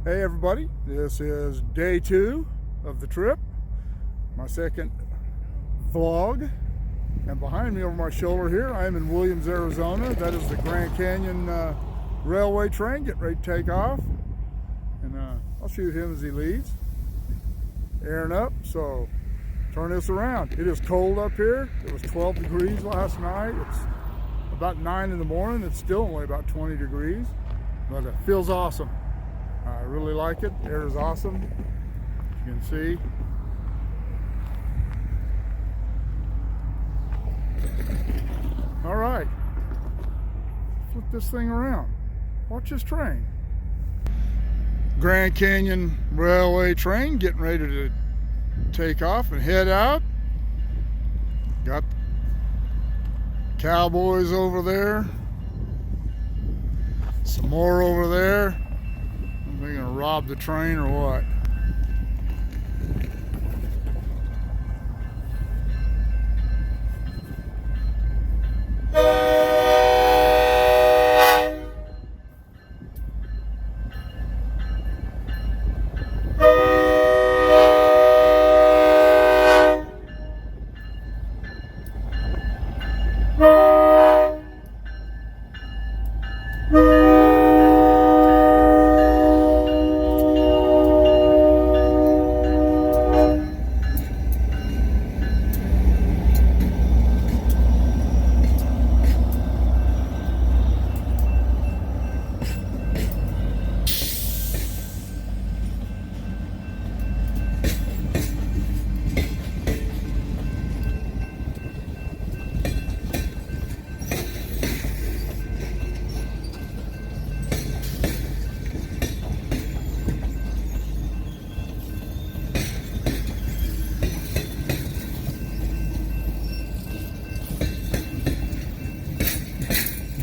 Hey everybody, this is day 2 of the trip, my second vlog, and behind me over my shoulder here I am in Williams, Arizona. That is the Grand Canyon railway train getting ready to take off, and I'll shoot him as he leaves. Airing up, so turn this around. It is cold up here. It was 12 degrees last night. It's about 9 in the morning. It's still only about 20 degrees, but it feels awesome. I really like it. Air is awesome. You can see. All right. Flip this thing around. Watch this train. Grand Canyon railway train getting ready to take off and head out. Got cowboys over there. Some more over there. Are they gonna rob the train or what?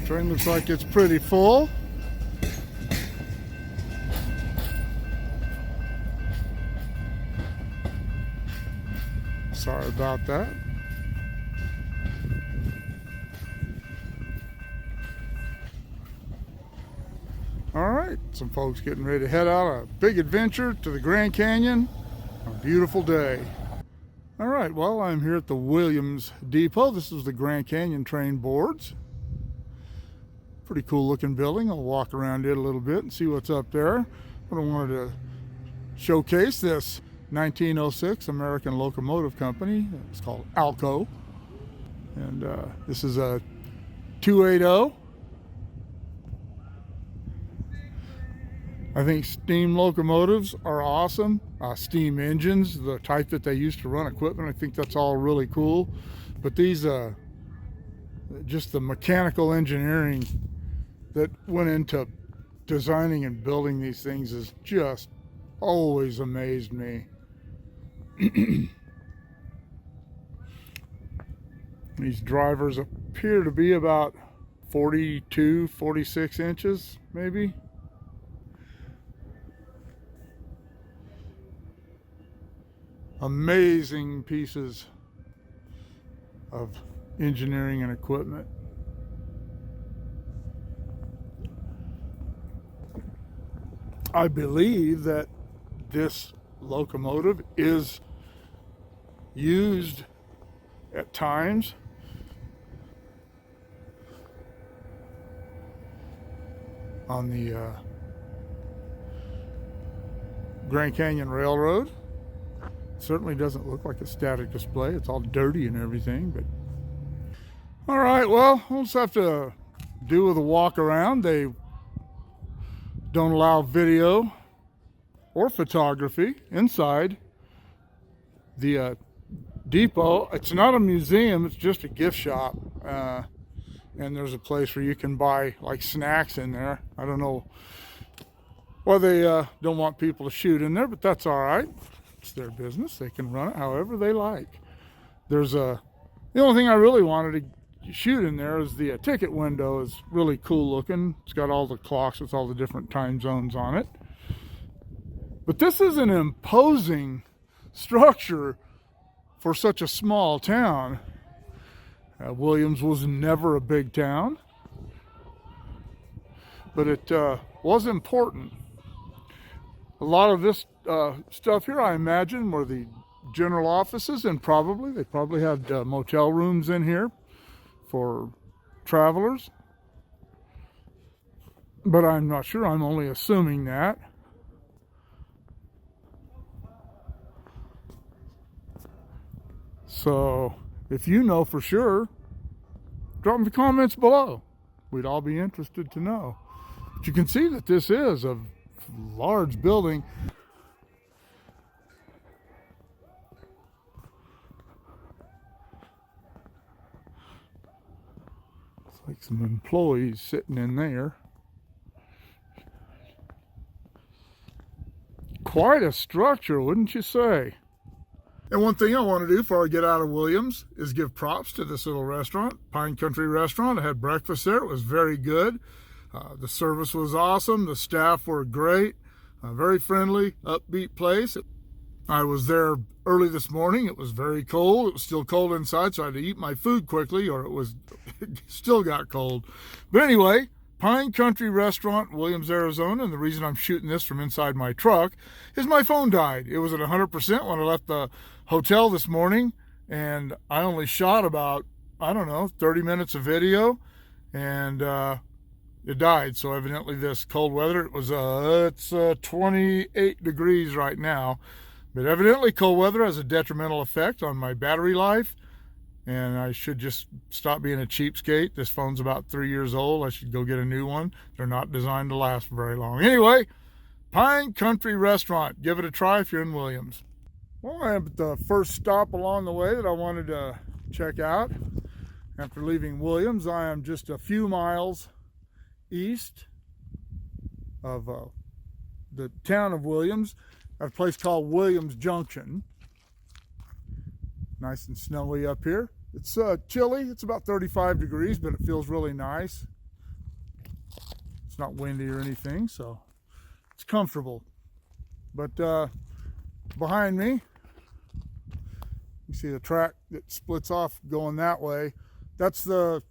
Train looks like it's pretty full. Sorry about that. All right, some folks getting ready to head out on a big adventure to the Grand Canyon on a beautiful day. All right, well, I'm here at the Williams Depot. This is the Grand Canyon train boards. Pretty cool looking building. I'll walk around it a little bit and see what's up there. But I wanted to showcase this 1906 American Locomotive Company. It's called Alco. And this is a 280. I think steam locomotives are awesome. Steam engines, the type that they used to run equipment, I think that's all really cool. But these, just the mechanical engineering that went into designing and building these things has just always amazed me. These drivers appear to be about 42, 46 inches, maybe. Amazing pieces of engineering and equipment. I believe that this locomotive is used at times on the Grand Canyon Railroad. Certainly doesn't look like a static display. It's all dirty and everything, but all right, well, we'll just have to do with a walk around. They don't allow video or photography inside the depot. It's not a museum, it's just a gift shop. And there's a place where you can buy like snacks in there. I don't know why they don't want people to shoot in there, but that's all right. It's their business. They can run it however they like. There's the only thing I really wanted to shoot in there is the ticket window. Is really cool looking. It's got all the clocks with all the different time zones on it. But this is an imposing structure for such a small town. Williams was never a big town, but it was important. A lot of this stuff here, I imagine, were the general offices, and they probably had motel rooms in here for travelers. But I'm not sure. I'm only assuming that. So if you know for sure, drop in the comments below. We'd all be interested to know. But you can see that this is a large building. It's like some employees sitting in there. Quite a structure, wouldn't you say? And one thing I want to do before I get out of Williams is give props to this little restaurant, Pine Country Restaurant. I had breakfast there. It was very good. The service was awesome. The staff were great. Very friendly, upbeat place. I was there early this morning. It was very cold. It was still cold inside, so I had to eat my food quickly or it still got cold. But anyway, Pine Country Restaurant, Williams, Arizona, and the reason I'm shooting this from inside my truck is my phone died. It was at 100% when I left the hotel this morning, and I only shot about, 30 minutes of video, and it died. So evidently this cold weather, it's 28 degrees right now, but evidently cold weather has a detrimental effect on my battery life, and I should just stop being a cheapskate. This phone's about 3 years old. I should go get a new one. They're not designed to last very long. Anyway, Pine Country Restaurant. Give it a try if you're in Williams. Well, I am at the first stop along the way that I wanted to check out. After leaving Williams, I am just a few miles east of the town of Williams at a place called Williams Junction. Nice and snowy up here. It's chilly. It's about 35 degrees, but it feels really nice. It's not windy or anything, so it's comfortable. But behind me, you see the track that splits off going that way. That's the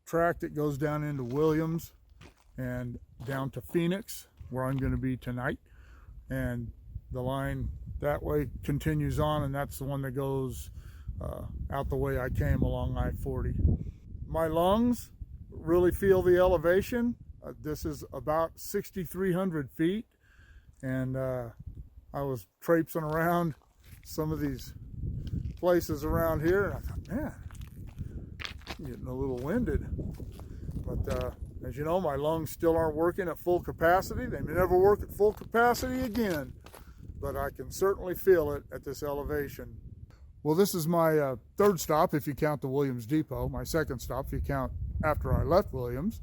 track that goes down into Williams and down to Phoenix, where I'm going to be tonight. And the line that way continues on, and that's the one that goes out the way I came along I-40. My lungs really feel the elevation. This is about 6,300 feet, and I was traipsing around some of these places around here, and I thought, man, I'm getting a little winded. But as you know, my lungs still aren't working at full capacity. They may never work at full capacity again, but I can certainly feel it at this elevation. Well, this is my third stop if you count the Williams Depot, my second stop if you count after I left Williams.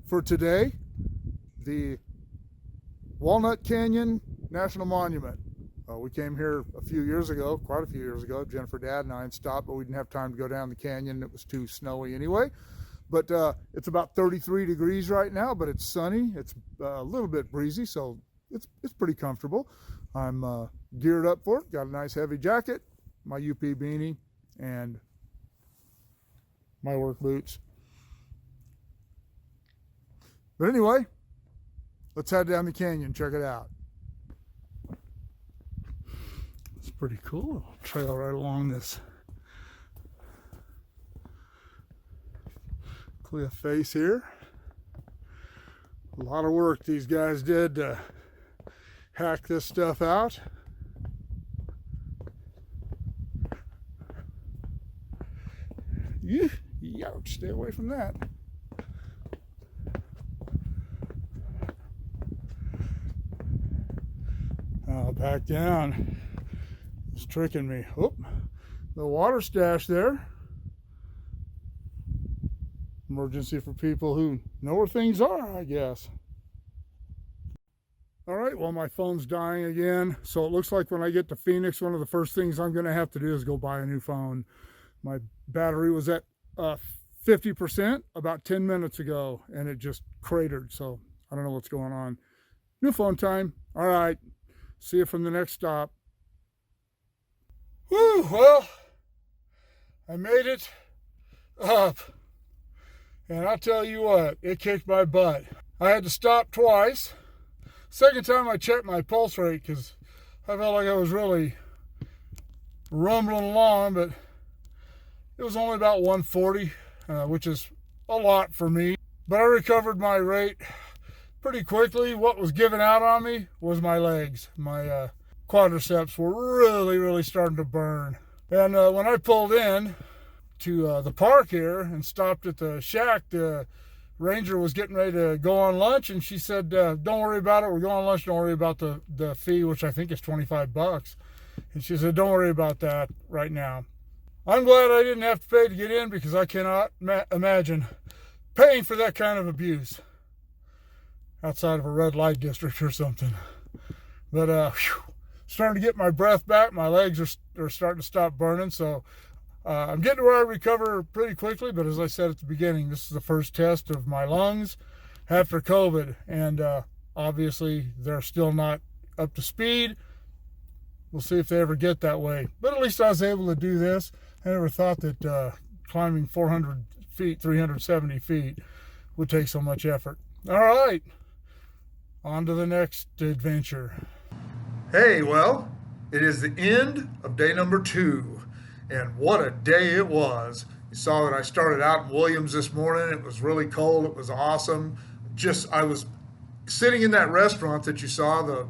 For today, the Walnut Canyon National Monument. We came here a few years ago, quite a few years ago. Jennifer, Dad, and I had stopped, but we didn't have time to go down the canyon. It was too snowy anyway. But it's about 33 degrees right now, but it's sunny. It's a little bit breezy, so it's pretty comfortable. I'm geared up for it. Got a nice heavy jacket, my UP beanie, and my work boots. But anyway, let's head down the canyon, check it out. It's pretty cool. Trail right along this cliff face here. A lot of work these guys did to hack this stuff out. Ouch, stay away from that. Back down. It's tricking me. Oh, the water stash there. Emergency for people who know where things are, I guess. All right, well, my phone's dying again. So it looks like when I get to Phoenix, one of the first things I'm going to have to do is go buy a new phone. My battery was at 50% about 10 minutes ago, and it just cratered. So I don't know what's going on. New phone time. All right. See you from the next stop. Whew, well, I made it up. And I'll tell you what, it kicked my butt. I had to stop twice. Second time I checked my pulse rate because I felt like I was really rumbling along, but it was only about 140, which is a lot for me. But I recovered my rate pretty quickly. What was giving out on me was my legs. My quadriceps were really starting to burn. And when I pulled in to the park here and stopped at the shack, the ranger was getting ready to go on lunch, and she said, don't worry about it. We're going on lunch. Don't worry about the fee, which I think is $25. And she said, don't worry about that right now. I'm glad I didn't have to pay to get in, because I cannot imagine paying for that kind of abuse outside of a red light district or something. But starting to get my breath back. My legs are starting to stop burning, so I'm getting to where I recover pretty quickly. But as I said at the beginning, this is the first test of my lungs after COVID, and obviously they're still not up to speed. We'll see if they ever get that way. But at least I was able to do this. I never thought that climbing 400 feet, 370 feet would take so much effort. All right, on to the next adventure. Hey, well, it is the end of day number 2, and what a day it was. You saw that I started out in Williams this morning. It was really cold. It was awesome. I was sitting in that restaurant that you saw, the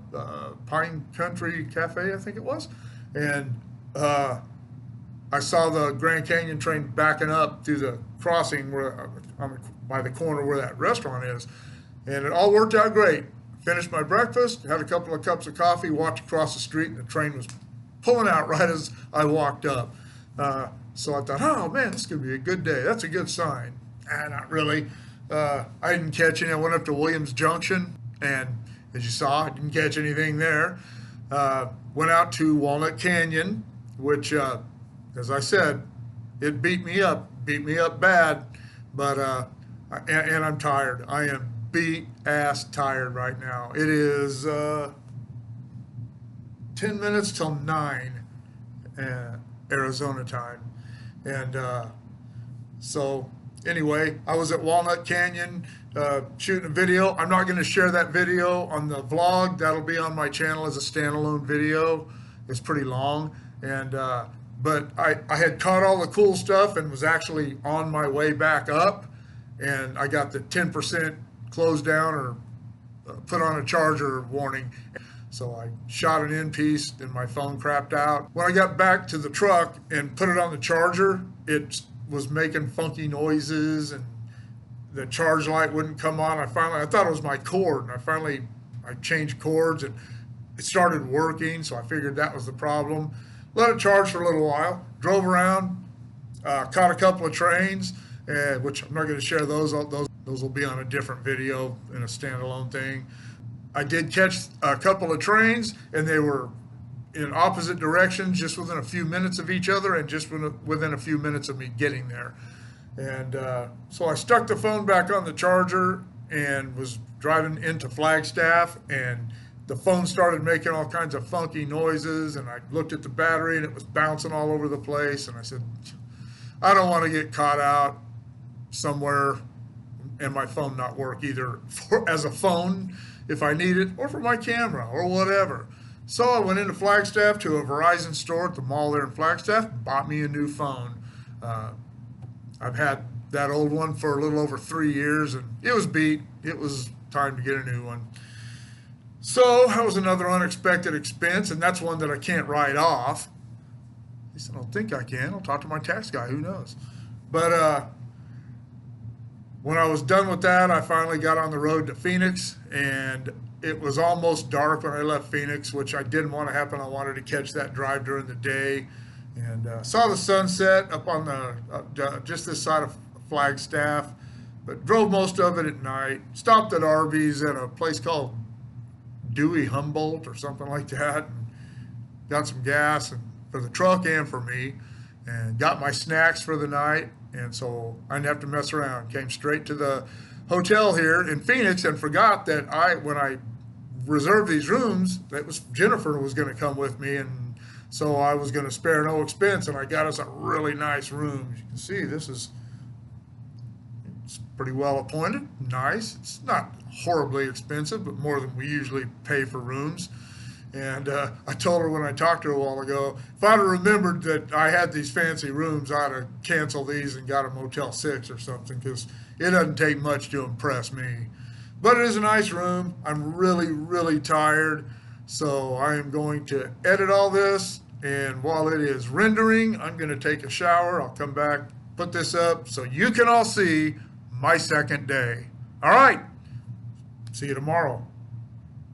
Pine Country Cafe, I think it was, and I saw the Grand Canyon train backing up through the crossing by the corner where that restaurant is, and it all worked out great. Finished my breakfast, had a couple of cups of coffee, walked across the street, and the train was pulling out right as I walked up. So I thought, oh man, this is going to be a good day. That's a good sign. Not really. I didn't catch any. I went up to Williams Junction, and as you saw, I didn't catch anything there. Went out to Walnut Canyon, which, as I said, it beat me up bad, but and I'm tired. I am beat ass tired right now. It is 10 minutes till 9 Arizona time, and so anyway, I was at Walnut Canyon shooting a video. I'm not going to share that video on the vlog. That'll be on my channel as a standalone video. It's pretty long, and but I had caught all the cool stuff and was actually on my way back up, and I got the 10% close down or put on a charger warning. So I shot an in piece and my phone crapped out. When I got back to the truck and put it on the charger, it was making funky noises and the charge light wouldn't come on. I thought it was my cord, and I changed cords and it started working, so I figured that was the problem. Let it charge for a little while, drove around, caught a couple of trains, which I'm not going to share those. Those will be on a different video in a standalone thing. I did catch a couple of trains, and they were in opposite directions, just within a few minutes of each other, and just within a few minutes of me getting there. And so I stuck the phone back on the charger and was driving into Flagstaff, and the phone started making all kinds of funky noises, and I looked at the battery, and it was bouncing all over the place, and I said, I don't want to get caught out somewhere and my phone not work, either as a phone if I need it, or for my camera, or whatever. So I went into Flagstaff to a Verizon store at the mall there in Flagstaff, bought me a new phone. I've had that old one for a little over 3 years, and it was beat. It was time to get a new one. So that was another unexpected expense, and that's one that I can't write off. At least I don't think I can. I'll talk to my tax guy, who knows. But when I was done with that, I finally got on the road to Phoenix, and it was almost dark when I left Phoenix, which I didn't want to happen. I wanted to catch that drive during the day, and saw the sunset up on the just this side of Flagstaff, but drove most of it at night. Stopped at Arby's at a place called Dewey Humboldt or something like that, and got some gas and for the truck and for me, and got my snacks for the night. And so I didn't have to mess around. Came straight to the hotel here in Phoenix, and forgot that when I reserved these rooms, that was Jennifer was going to come with me, and so I was going to spare no expense, and I got us a really nice room. As you can see, this is pretty well appointed, nice. It's not horribly expensive, but more than we usually pay for rooms. And I told her when I talked to her a while ago, if I'd have remembered that I had these fancy rooms, I'd have canceled these and got a Motel 6 or something, because it doesn't take much to impress me. But it is a nice room. I'm really, really tired. So I am going to edit all this. And while it is rendering, I'm going to take a shower. I'll come back, put this up so you can all see my second day. All right. See you tomorrow.